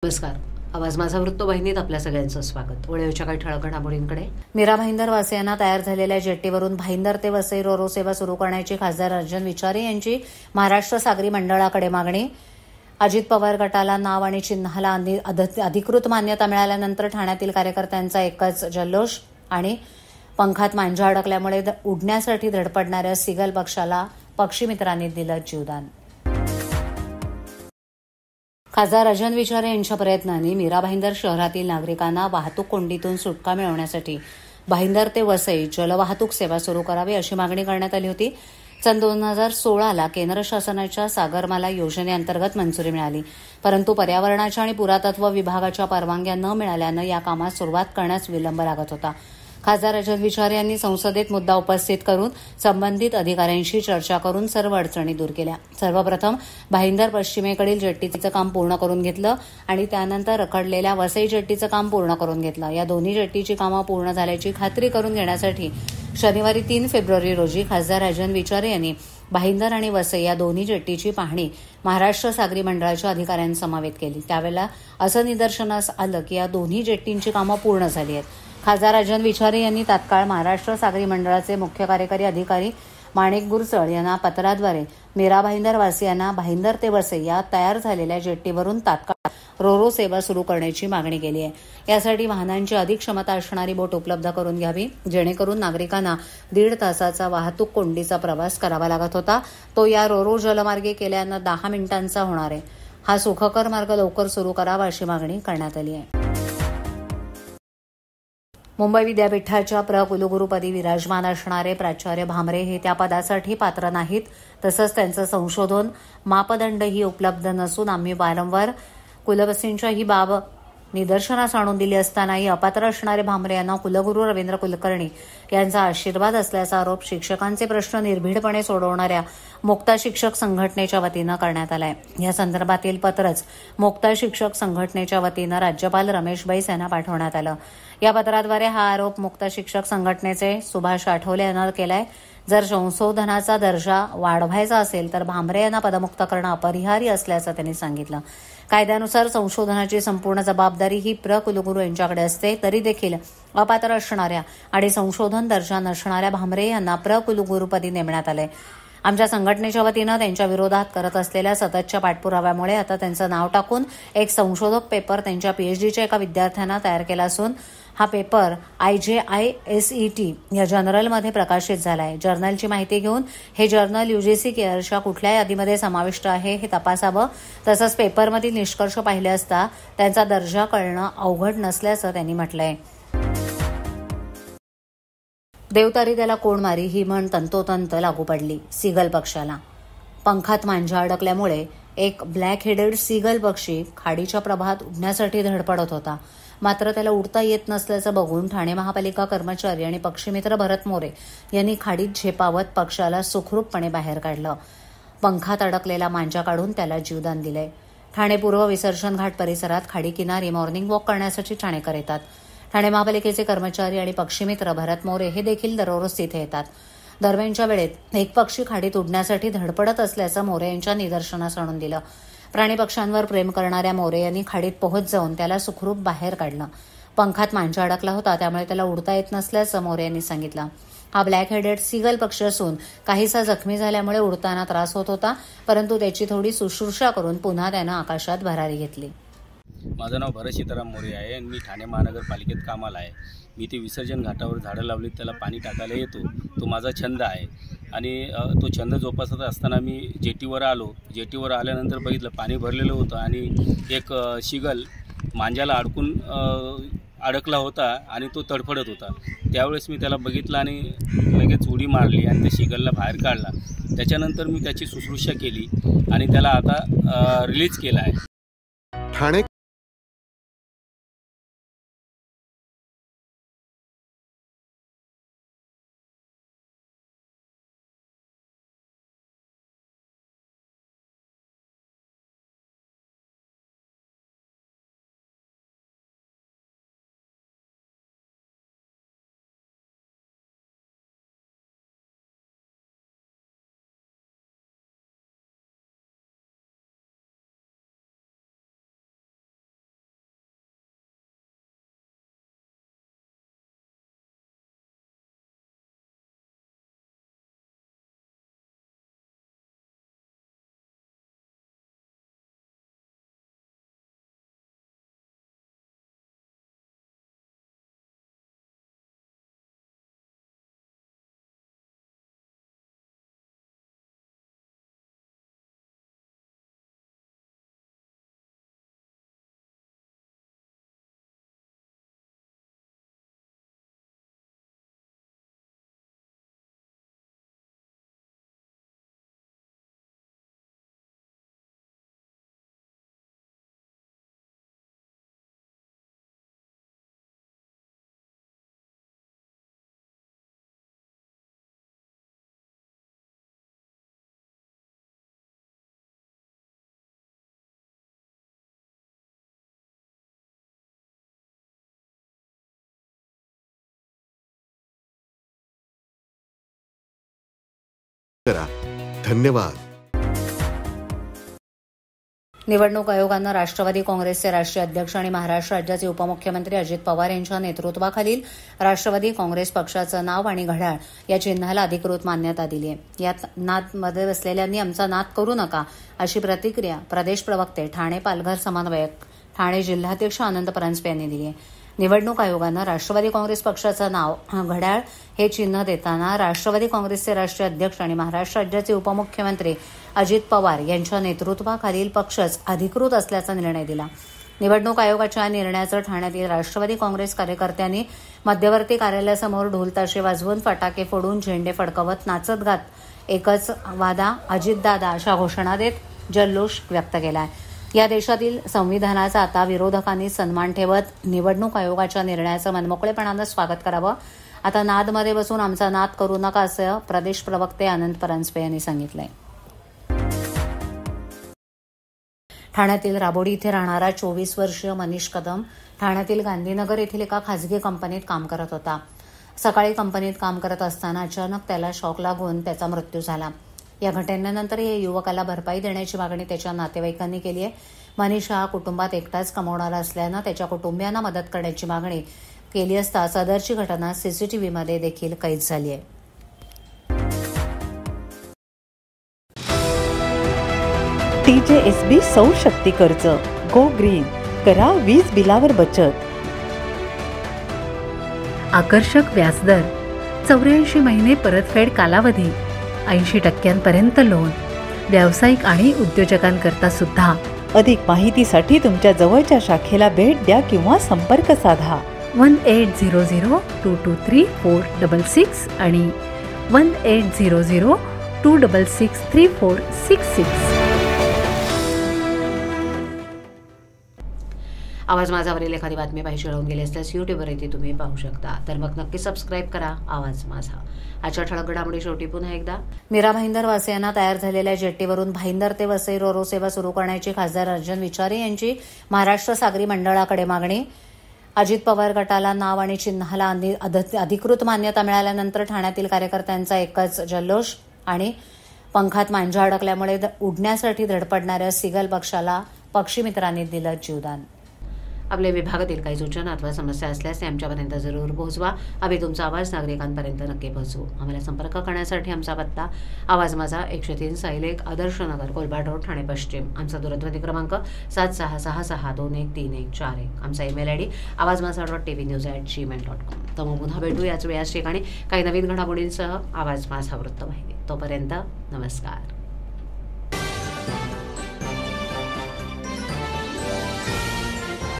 नमस्कार. आवाज माझा वृत्तवाहिनीत आपल्या सगळ्यांचं स्वागत. वळेच्या काही ठळक घडामोडींकडे. मीरा भाईंदर वासियांना तयार झालेल्या जेट्टीवरून भाईंदर ते वसई रोरो सेवा सुरू करण्याची खासदार अर्जुन विचारे यांची महाराष्ट्र सागरी मंडळाकडे मागणी. अजित पवार गटाला नाव आणि चिन्हाला अधिकृत मान्यता मिळाल्यानंतर ठाण्यातील कार्यकर्त्यांचा एकच जल्लोष. आणि पंखात मांजा अडकल्यामुळे उडण्यासाठी धडपडणाऱ्या सिगल पक्षाला पक्षीमित्रांनी दिलं जीवदान. खासदार अर्जुन विचारे यांच्या प्रयत्नांनी मीरा भाईंदर शहरातील नागरिकांना वाहतूक कोंडीतून सुटका मिळवण्यासाठी भाईंदर ते वसई जलवाहतूक सेवा सुरू करावी अशी मागणी करण्यात आली होती. सन 2016ला केंद्र शासनाच्या सागरमाला योजनेअंतर्गत मंजुरी मिळाली, परंतु पर्यावरणाच्या आणि पुरातत्व विभागाच्या परवानग्या न मिळाल्यानं या कामास सुरुवात करण्यास विलंब लागत होता. खासदार अर्जुन विचारे यांनी संसदेत मुद्दा उपस्थित करून संबंधित अधिकाऱ्यांशी चर्चा करून सर्व अडचणी दूर केल्या. सर्वप्रथम भाईंदर पश्चिमेकडील जेट्टीचं काम पूर्ण करून घेतलं आणि त्यानंतर रखडलेल्या वसई जेट्टीचं काम पूर्ण करून घेतलं. या दोन्ही जेट्टीची कामं पूर्ण झाल्याची खात्री करून घेण्यासाठी शनिवारी 3 फेब्रुवारी रोजी खासदार अर्जुन विचारे यांनी भाईंदर आणि वसई या दोन्ही जेट्टीची पाहणी महाराष्ट्र सागरी मंडळाच्या अधिकाऱ्यांसमवेत केली. त्यावेळेला असं निदर्शनास आलं की या दोन्ही जेट्टींची कामं पूर्ण झाली आहेत. खासदार अर्जुन विचारे यांनी तात्काळ महाराष्ट्र सागरी मंडळाचे मुख्य कार्यकारी अधिकारी माणिक गुरसळ यांना पत्राद्वारे मीरा भाईंदर वासियांना भाईंदर ते वसई या तयार झालेल्या जेट्टीवरून तात्काळ रोरो सेवा सुरू करण्याची मागणी केली आहे. यासाठी वाहनांची अधिक क्षमता असणारी बोट उपलब्ध करून घ्यावी, जेणेकरून नागरिकांना 1.5 तासाचा वाहतूक कोंडीचा प्रवास करावा लागत होता, तो या रोरो जलमार्गे केल्यानं 10 मिनिटांचा होणार आहे. हा सुखकर मार्ग लवकर सुरू करावा अशी मागणी करण्यात आली आहे. मुंबई विद्यापीठाच्या कुलगुरूपदी विराजमान असणारे प्राचार्य भामरे हे त्या पदासाठी पात्र नाहीत. तसंच त्यांचं संशोधन मापदंडही उपलब्ध नसून आम्ही वारंवार कुलपतींच्या ही बाब निदर्शनास आणून दिली असतानाही अपात्र असणारे भामरे यांना कुलगुरू रवींद्र कुलकर्णी यांचा आशीर्वाद असल्याचा आरोप शिक्षकांचे प्रश्न निर्भीडपणे सोडवणाऱ्या मुक्ता शिक्षक संघटनेच्या वतीनं करण्यात आलाय. या संदर्भातील पत्रच मुक्ता शिक्षक संघटनेच्या वतीनं राज्यपाल रमेश बैस यांना पाठवण्यात आलं. या पत्राद्वारे हा आरोप मुक्ता शिक्षक संघटनेचे सुभाष आठवले यांना केलाय. जर संशोधनाचा दर्जा वाढवायचा असेल तर भामरे यांना पदमुक्त करणं अपरिहार्य असल्याचं त्यांनी सांगितलं. कायद्यानुसार संशोधनाची संपूर्ण जबाबदारी ही कुलगुरू यांच्याकडे असते, तरी देखील अपात्र असणाऱ्या आणि संशोधन दर्जा नसणाऱ्या भामरे यांना कुलगुरूपदी नेमण्यात आले. आमच्या संघटनेच्या वतीनं त्यांच्या विरोधात करत असलेल्या सततच्या पाठपुराव्यामुळे आता त्यांचं नाव टाकून एक संशोधक पेपर त्यांच्या पीएचडीच्या एका विद्यार्थ्यांना तयार केला असून हा पेपर IJISET या जर्नलमध्ये प्रकाशित झाला आहे. जर्नलची माहिती घेऊन हे जर्नल UGC केअरच्या कुठल्या यादीमध्ये समाविष्ट आहे हे तपासावं. तसंच पेपरमधील निष्कर्ष पाहिले असता त्यांचा दर्जा कळणं अवघड नसल्याचं त्यांनी म्हटलंय. देवतारी त्याला कोण मारी ही म्हण तंतोतंत लागू पडली सिगल पक्षाला. पंखात मांजा अडकल्यामुळे एक ब्लॅक हेडेड सिगल पक्षी खाडीच्या प्रवाहात उडण्यासाठी धडपडत होता. मात्र त्याला उडता येत नसल्याचं बघून ठाणे महापालिका कर्मचारी आणि पक्षीमित्र भरत मोरे यांनी खाडीत झेपावत पक्षाला सुखरूपपणे बाहेर काढलं. पंखात अडकलेला मांजा काढून त्याला जीवदान दिलंय. ठाणे पूर्व विसर्जन घाट परिसरात खाडी किनारी मॉर्निंग वॉक करण्यासाठी ठाणेकर येतात. ठाणे महापालिकेचे कर्मचारी आणि पक्षीमित्र भरत मोरे हे देखील दररोज तिथे येतात. दरम्यानच्या वेळेत एक पक्षी खाडीत उडण्यासाठी धडपडत असल्याचं मोरे यांच्या निदर्शनास आणून दिलं. प्राणी पक्ष्यांवर प्रेम करणाऱ्या मोरे यांनी खाडीत पोहोच जाऊन त्याला सुखरूप बाहेर काढलं. पंखात मांजा अडकला होता, त्यामुळे त्याला उडता येत नसल्याचं मोरे यांनी सांगितलं. हा ब्लॅक हेडेड सिगल पक्षी असून काहीसा जखमी झाल्यामुळे उडताना त्रास होत होता, परंतु त्याची थोडी शुश्रूषा करून पुन्हा त्यानं आकाशात भरारी घेतली. माझं नाव भरत सीताराम मोरे आहे आणि मी ठाणे महानगरपालिकेत कामाला आहे. मी ते विसर्जन घाटावर झाडं लावली, त्याला पाणी टाकायला येतो. तो माझा छंद आहे आणि तो छंद जोपासत असताना मी जेटीवर आलो. जेटीवर आल्यानंतर बघितलं पाणी भरलेलं होतं आणि एक शिगल मांजाला अडकला होता आणि तो तडफडत होता. त्यावेळेस मी त्याला बघितलं आणि लगेच उडी मारली आणि त्या शिगलला बाहेर काढला. त्याच्यानंतर मी त्याची शुश्रूषा केली आणि त्याला आता रिलीज केला आहे. ठाणे करा. धन्यवाद. निवडणूक आयोगानं राष्ट्रवादी काँग्रेसचे राष्ट्रीय अध्यक्ष आणि महाराष्ट्र राज्याचे उपमुख्यमंत्री अजित पवार यांच्या नेतृत्वाखालील राष्ट्रवादी काँग्रेस पक्षाचं नाव आणि घड्याळ या चिन्हाला अधिकृत मान्यता दिली आहे. यात नादमध्ये बसलेल्यांनी आमचा नाद करू नका अशी प्रतिक्रिया प्रदेश प्रवक्ते ठाणे पालघर समन्वयक ठाणे जिल्हाध्यक्ष आनंद परांजपे यांनी दिली आहे. निवडणूक आयोगानं राष्ट्रवादी काँग्रेस पक्षाचं नाव घड्याळ हे चिन्ह देताना राष्ट्रवादी काँग्रेसचे राष्ट्रीय अध्यक्ष आणि महाराष्ट्र राज्याचे उपमुख्यमंत्री अजित पवार यांच्या नेतृत्वाखालील पक्षच अधिकृत असल्याचा निर्णय दिला. निवडणूक आयोगाच्या निर्णयाचं ठाण्यातील राष्ट्रवादी काँग्रेस कार्यकर्त्यांनी मध्यवर्ती कार्यालयासमोर ढोलताशे वाजवून फटाके फोडून झेंडे फडकवत नाचत गात एकच वादा अजितदादा अशा घोषणा देत जल्लोष व्यक्त केला आहे. या देशातील संविधानाचा आता विरोधकांनी सन्मान ठेवत निवडणूक आयोगाच्या निर्णयाचं मनमोकळेपणानं स्वागत करावं. आता नादमध्ये बसून आमचा नाद करू नका असं प्रदेश प्रवक्ते आनंद परांजपे यांनी सांगितलंय. ठाण्यातील राबोडी इथे राहणारा 24 वर्षीय मनीष कदम ठाण्यातील गांधीनगर येथील एका खासगी कंपनीत काम करत होता. सकाळी कंपनीत काम करत असताना अचानक त्याला शॉक लागून त्याचा मृत्यू झाला. या घटनेनंतर या युवकाला भरपाई देण्याची मागणी त्याच्या नातेवाईकांनी केली आहे. मनीष हा कुटुंबात एकटाच कमावणारा असल्यानं त्याच्या कुटुंबियांना मदत करण्याची मागणी केली असता सदरची घटना सीसीटीव्हीमध्ये देखील कैद झाली आहे. TJSB सौर शक्ती कर्ज गो ग्रीन करा वीज बिलावर बचत. आकर्षक व्याजदर, 84 महिने परतफेड कालावधी, 80% लोन, व्यावसायिक आणि उद्योजकांकरता सुद्धा. अधिक माहितीसाठी तुमच्या जवळच्या शाखेला भेट द्या किंवा संपर्क साधा. 1800-223-466 आणि 1800-266-3466. आवाज माझावरील एखादी बातमी पाहिजे राहून गेली असल्यास यूट्यूबवरही तुम्ही पाहू शकता. तर मग नक्की सबस्क्राईब करा आवाज माझा. आजच्या ठळक घडामोडी शेवटी पुन्हा एकदा. मीरा भाईंदर वासियांना तयार झालेल्या जेट्टीवरून भाईंदर ते वसई रोरो सेवा सुरू करण्याची खासदार अर्जुन विचारे यांची महाराष्ट्र सागरी मंडळाकडे मागणी. अजित पवार गटाला नाव आणि चिन्हाला अधिकृत मान्यता मिळाल्यानंतर ठाण्यातील कार्यकर्त्यांचा एकच जल्लोष आणि पंखात मांजा अडकल्यामुळे उडण्यासाठी धडपडणाऱ्या सिगल पक्षाला पक्षीमित्रांनी दिलं जीवदान. आपल्या विभागातील काही सूचना अथवा समस्या असल्यास ते आमच्यापर्यंत जरूर पोहोचवा. आम्ही तुमचा आवाज नागरिकांपर्यंत नक्की पोहोचवू. आम्हाला संपर्क करण्यासाठी आमचा पत्ता आवाज माझा 103 सायलेक आदर्श नगर कोलबाड रोड ठाणे पश्चिम. आमचा दूरध्वनी क्रमांक 7666213141. आमचा ईमेल ID awazmaza.tvnews@gmail.com. तर मग पुन्हा भेटू याच वेळाच ठिकाणी काही नवीन घडामोडींसह आवाज माझा वृत्तवाहिनी. तोपर्यंत नमस्कार.